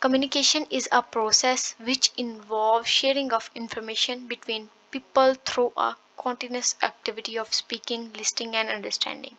Communication is a process which involves sharing of information between people through a continuous activity of speaking, listening and understanding.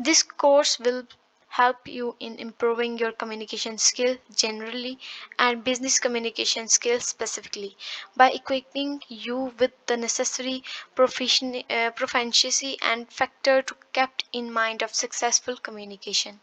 This course will help you in improving your communication skill generally and business communication skills specifically by equipping you with the necessary proficiency and factor to kept in mind of successful communication.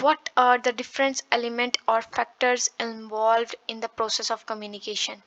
what are the different element or factors involved in the process of communication,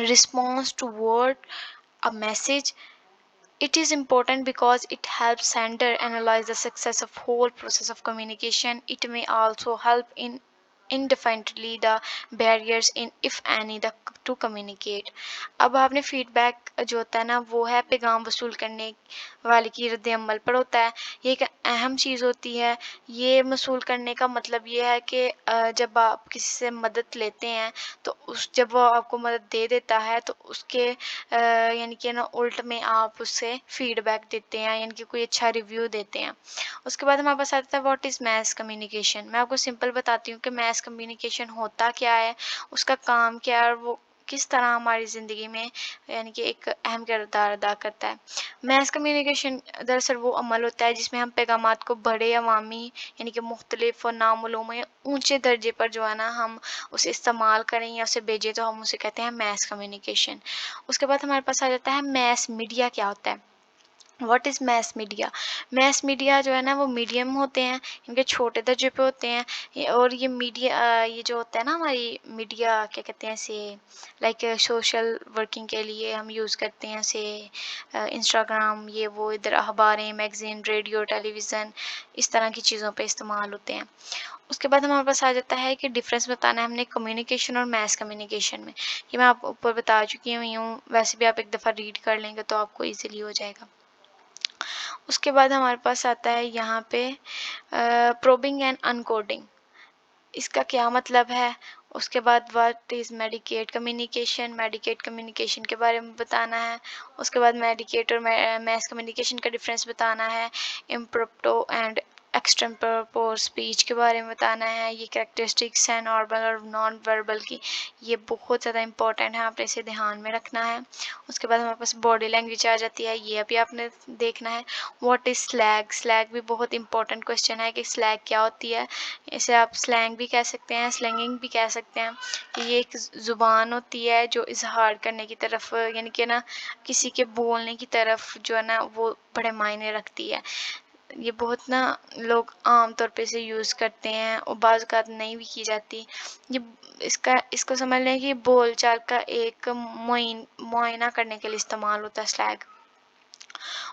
response toward a message. It is important because it helps sender analyze the success of whole process of communication. It may also help in indefinitely the barriers in if any the to communicate. اب آپ نے feed back جو ہوتا ہے نا وہ ہے پیغام وصول کرنے والے کی رد عمل پر ہوتا ہے. یہ ایک اہم چیز ہوتی ہے. یہ وصول کرنے کا مطلب یہ ہے کہ جب آپ کسی سے مدد لیتے ہیں تو جب وہ آپ کو مدد دے دیتا ہے تو اس کے یعنی کہ نا الٹ میں آپ اس سے فیڈ بیک دیتے ہیں, یعنی کہ کوئی اچھا ریویو دیتے ہیں. اس کے بعد ہمارے پاس آتا ہے واٹ از میس کمیونیکیشن. میں آپ کو سمپل بتاتی ہوں کہ میس کمیونیکیشن ہوتا کیا ہے, اس کا کام کیا ہے, اور وہ کس طرح ہماری زندگی میں یعنی کہ ایک اہم کردار ادا کرتا ہے. میس کمیونیکیشن دراصل وہ عمل ہوتا ہے جس میں ہم پیغامات کو بڑے عوامی یعنی کہ مختلف اور نامعلوم یا اونچے درجے پر جو ہے نا ہم اسے استعمال کریں یا اسے بھیجیں تو ہم اسے کہتے ہیں میس کمیونیکیشن. اس کے بعد ہمارے پاس آ جاتا ہے میس میڈیا. کیا ہوتا ہے, what is mass media. Mass media جو ہے نا وہ میڈیم ہوتے ہیں, ان کے چھوٹے درجے پہ ہوتے ہیں, اور یہ میڈیا یہ جو ہوتا ہے نا ہماری میڈیا کیا کہتے ہیں اسے, لائک سوشل ورکنگ کے لیے ہم یوز کرتے ہیں اسے انسٹاگرام, یہ وہ ادھر اخباریں, میگزین, ریڈیو, ٹیلی ویژن, اس طرح کی چیزوں پہ استعمال ہوتے ہیں. اس کے بعد ہمارے پاس آ جاتا ہے کہ ڈفرینس بتانا ہے ہم نے کمیونیکیشن اور میس کمیونیکیشن میں. یہ میں آپ کو اوپر بتا چکی ہوں, ویسے بھی آپ ایک دفعہ ریڈ کر لیں گے تو آپ کو ایزیلی ہو جائے گا. اس کے بعد ہمارے پاس آتا ہے یہاں پہ پروبنگ اینڈ انکوڈنگ. اس کا کیا مطلب ہے. اس کے بعد what is medicate communication. Medicate communication کے بارے میں بتانا ہے. اس کے بعد میڈیکیٹ اور میس کمیونیکیشن کا ڈفرینس بتانا ہے. امپروپٹو اینڈ ایکسٹمپور اسپیچ کے بارے میں بتانا ہے. یہ کریکٹرسٹکس ہیں نارمل اور نان وربل کی, یہ بہت زیادہ امپورٹنٹ ہے, آپ نے اسے دھیان میں رکھنا ہے. اس کے بعد ہمارے پاس باڈی لینگویج آ جاتی ہے, یہ ابھی آپ نے دیکھنا ہے. What is سلیگ. سلیگ بھی بہت امپورٹنٹ کوشچن ہے کہ سلیگ کیا ہوتی ہے. اسے آپ سلینگ بھی کہہ سکتے ہیں, سلینگنگ بھی کہہ سکتے ہیں. یہ ایک زبان ہوتی ہے جو اظہار کرنے کی طرف یعنی کہ نا کسی کے بولنے کی طرف جو ہے نا وہ بڑے معنی رکھتی ہے. یہ بہت نا لوگ عام طور پہ اسے یوز کرتے ہیں اور بعض اوقات نہیں بھی کی جاتی. یہ اس کو سمجھ لیں کہ یہ بول چال کا ایک معائنہ کرنے کے لیے استعمال ہوتا ہے سلیگ.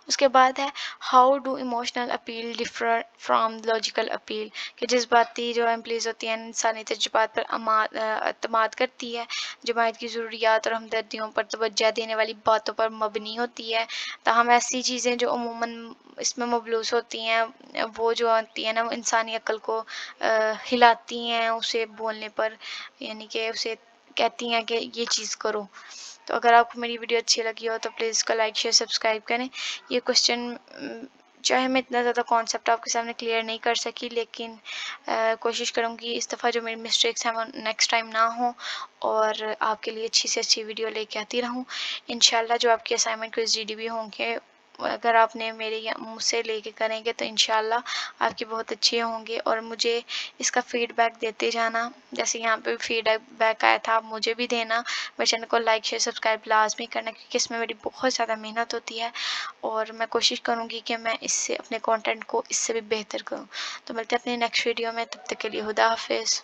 اس کے بعد ہے how do emotional appeal differ from logical appeal. کہ جذباتی جو امپلیز ہوتی ہیں انسانی تجربات پر اعتماد کرتی ہے, جماعت کی ضروریات اور ہمدردیوں پر توجہ دینے والی باتوں پر مبنی ہوتی ہے. تاہم ایسی چیزیں جو عموماً اس میں مبلوث ہوتی ہیں وہ جو ہوتی ہیں نا وہ انسانی عقل کو ہلاتی ہیں اسے بولنے پر, یعنی کہ اسے کہتی ہیں کہ یہ چیز کرو. تو اگر آپ کو میری ویڈیو اچھی لگی ہو تو پلیز اس کو لائک شیئر سبسکرائب کریں. یہ کوشچن چاہے میں اتنا زیادہ کانسیپٹ آپ کے سامنے کلیئر نہیں کر سکی, لیکن کوشش کروں گی اس دفعہ جو میری مسٹیکس ہیں وہ نیکسٹ ٹائم نہ ہوں, اور آپ کے لیے اچھی سے اچھی ویڈیو لے کے آتی رہوں. انشاءاللہ جو آپ کی assignment quiz G D B ہوں گے اگر آپ نے مجھ سے لے کے کریں گے تو انشاءاللہ آپ کی بہت اچھی ہوں گے. اور مجھے اس کا فیڈ بیک دیتے جانا, جیسے یہاں پہ فیڈ بیک آیا تھا آپ مجھے بھی دینا. میرے چینل کو لائک شیئر سبسکرائب لازمی کرنا کیونکہ اس میں میری بہت زیادہ محنت ہوتی ہے, اور میں کوشش کروں گی کہ میں اس سے اپنے کانٹینٹ کو اس سے بھی بہتر کروں. تو ملتے ہیں اپنے نیکسٹ ویڈیو میں, تب تک کے لیے خدا حافظ.